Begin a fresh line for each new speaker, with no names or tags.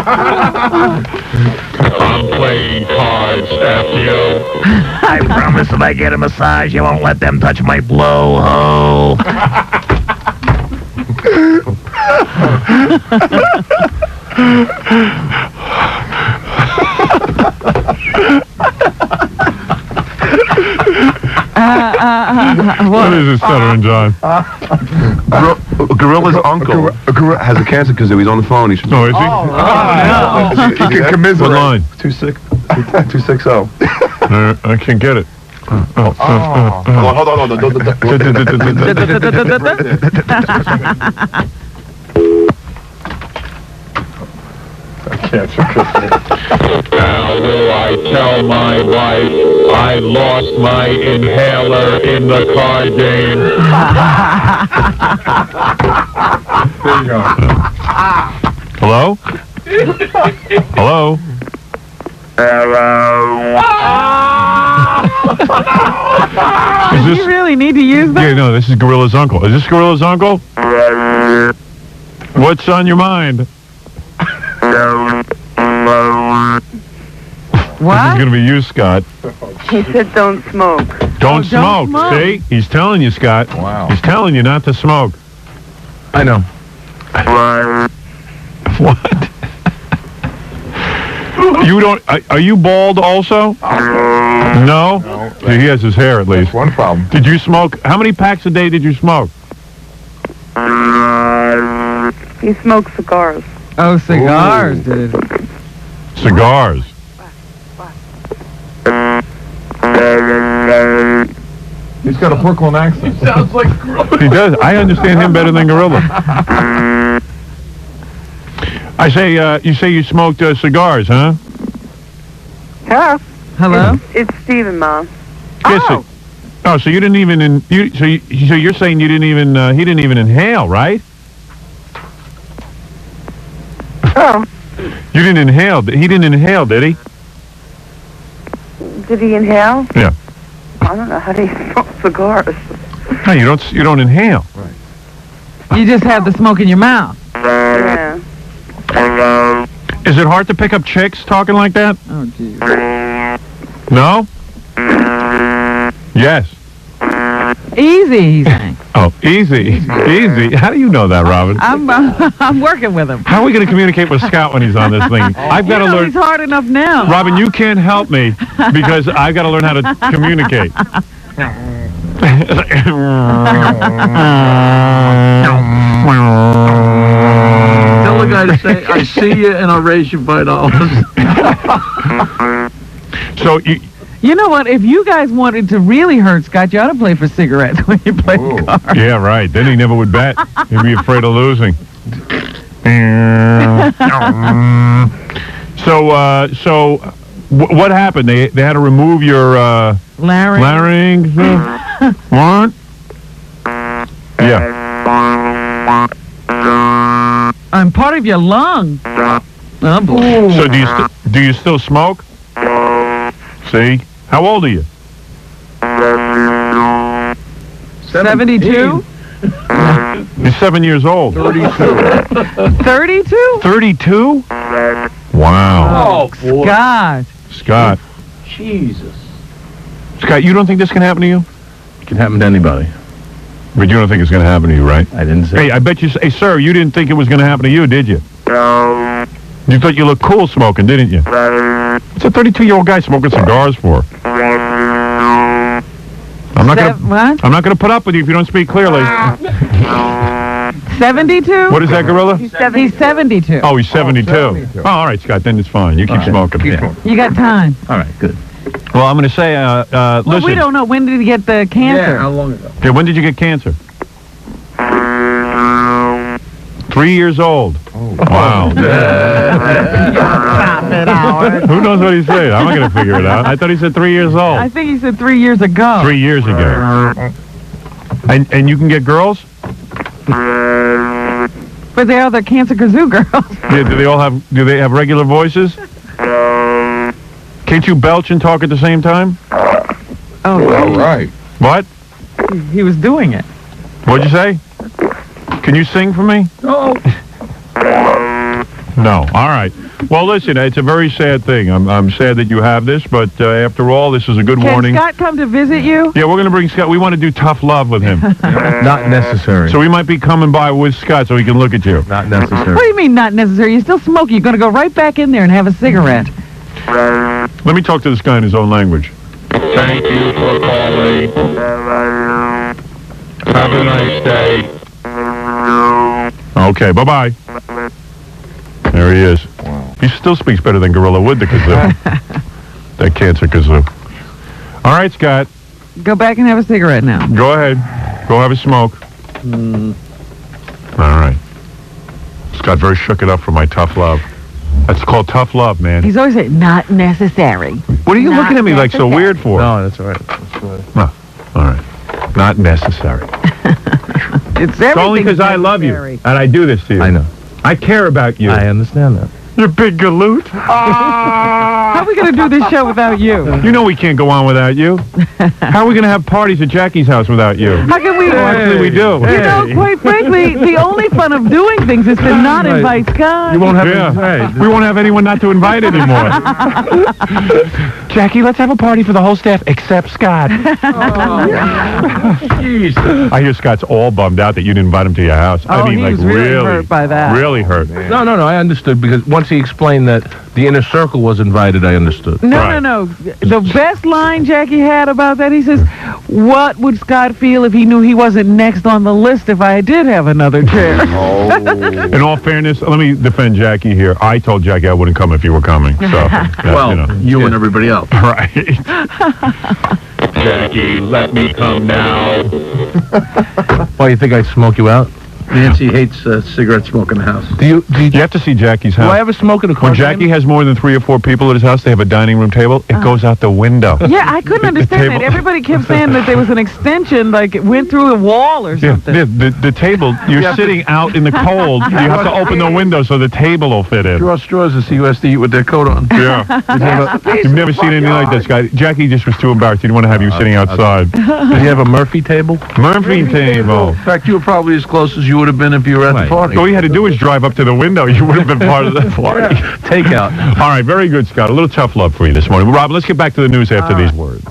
I'm playing cards, F you.
I promise if I get a massage, you won't let them touch my blowhole.
What is it, Stuttering John?
Gorilla's uncle has a cancer because he's on the phone. He should.
Oh, is he?
He can commiserate.
What line?
260.
I can't get it.
Hold on.
How will I tell my wife I lost my inhaler in the card game?
There you go.
Hello? Hello?
Does he really need to use that?
Yeah, no, this is Gorilla's uncle. Is this Gorilla's uncle? What's on your mind?
What?
This is going to be you, Scott.
He said don't smoke.
Don't smoke. See? He's telling you, Scott.
Wow.
He's telling you not to smoke.
I know.
What? You don't... Are you bald also? No? See, he has his hair at least.
That's one problem.
Did you smoke... How many packs a day did you smoke?
He smokes cigars.
Oh, cigars, dude.
Cigars.
He's got a Brooklyn accent.
Sounds like Gorilla.
He does. I understand him better than Gorilla. I say, you say you smoked cigars, huh?
Huh?
Hello?
It's Stephen, Mom.
Oh, so you didn't even... So you're saying you didn't even... he didn't even inhale, right?
Oh.
You didn't inhale. He didn't inhale, did he?
Did he inhale?
Yeah.
I don't know. How do you smoke cigars?
No, you don't inhale.
Right.
You just have the smoke in your mouth.
Yeah.
Is it hard to pick up chicks talking like that?
Oh, geez.
No? Yes.
Easy, he's saying.
Oh, easy. Easy. How do you know that, Robin?
I'm working with him.
How are we going to communicate with Scott when he's on this thing? I've got to learn...
He's hard enough now.
Robin, you can't help me because I've got to learn how to communicate.
Tell the guy to say, I see you and I'll raise you $5.
So
You know what? If you guys wanted to really hurt Scott, you ought to play for cigarettes when you play cards.
yeah, right. Then he never would bet. He'd be afraid of losing. So what happened? They had to remove your larynx. What? Yeah.
I'm part of your lung. Oh boy.
So do you still smoke? See? How old are you?
72?
You're 7 years old.
32?
32? Wow.
Oh, boy.
God.
Scott.
Jesus.
Scott, you don't think this can happen to you?
It can happen to anybody.
But you don't think it's going to happen to you, right?
I didn't say.
Hey, I bet you... Hey, sir, you didn't think it was going to happen to you, did you? No. You thought you looked cool smoking, didn't you? What's a 32-year-old guy smoking cigars for? I'm not going to put up with you if you don't speak clearly.
72?
What is that, Gorilla?
He's 72.
Oh, he's 72. Oh, all right, Scott, then it's fine. You keep smoking.
You got time.
All right, good.
Well, I'm going to say,
Well,
listen.
we don't know. When did he get the cancer?
Yeah, how long ago?
Okay, when did you get cancer? 3 years old. Oh. Wow.
Stop it, Howard.
Who knows what he said? I'm not going to figure it out. I thought he said 3 years old.
I think he said 3 years ago.
3 years ago. And you can get girls?
But they are the Cancer Kazoo girls.
Yeah, do they have regular voices? Can't you belch and talk at the same time?
Oh,
All right.
What?
he was doing it.
What'd you say? Can you sing for me?
Oh.
No. All right. Well, listen, it's a very sad thing. I'm sad that you have this, but after all, this is a good warning.
Can Scott come to visit you?
Yeah, we're going to bring Scott. We want to do tough love with him.
Not necessary.
So we might be coming by with Scott so he can look at you.
Not necessary.
What do you mean not necessary? You're still smoking. You're going to go right back in there and have a cigarette.
Let me talk to this guy in his own language.
Thank you for calling. Have a nice day.
Okay, bye-bye. There he is. Wow. He still speaks better than Gorilla Wood, the kazoo. That cancer kazoo. All right, Scott.
Go back and have a cigarette now.
Go ahead. Go have a smoke. All right. Scott very shook it up for my tough love. That's called tough love, man.
He's always saying, not necessary.
What are you looking at me like so weird for?
No, that's all right. That's all right.
No. All right. Not necessary.
It's
only because I love you, and I do this to you.
I know.
I care about you.
I understand that.
You big galoot.
How are we going to do this show without you?
You know we can't go on without you. How are we going to have parties at Jackie's house without you?
How can we?
Actually, we do.
You know, quite frankly, the only fun of doing things is to not invite Scott.
You won't have
We won't have anyone not to invite anymore. Jackie, let's have a party for the whole staff except Scott.
Jeez.
I hear Scott's all bummed out that you didn't invite him to your house. I mean,
he
like
was really hurt by that.
Really hurt.
No, I understood because once he explained that the inner circle was invited, I understood.
No. The best line Jackie had about that, he says, what would Scott feel if he knew he wasn't next on the list if I did have another chair?
In all fairness, let me defend Jackie here. I told Jackie I wouldn't come if you were coming. So,
You and everybody else.
Right.
Jackie, let me come now.
Why, you think I'd smoke you out?
Nancy hates cigarette smoke in the house.
Do you
You have to see Jackie's house.
do I ever smoke in a car?
When Jackie has more than 3 or 4 people at his house, they have a dining room table. It goes out the window.
Yeah, I couldn't understand that.
table-
Everybody kept saying that there was an extension, like it went through a wall or something.
The table, you're sitting out in the cold. You have to open the window so the table will fit in.
Draw straws to see who has to eat with their coat on.
Yeah. You've never seen anything like this guy. Jackie just was too embarrassed. He didn't want to have you sitting outside.
Did you have a Murphy table?
Murphy table.
In fact, you were probably as close as you would have been if you were at the party.
All you had to do was drive up to the window. You would have been part of the party.
Takeout.
All right, very good, Scott. A little tough love for you this morning. Rob, let's get back to the news after these words.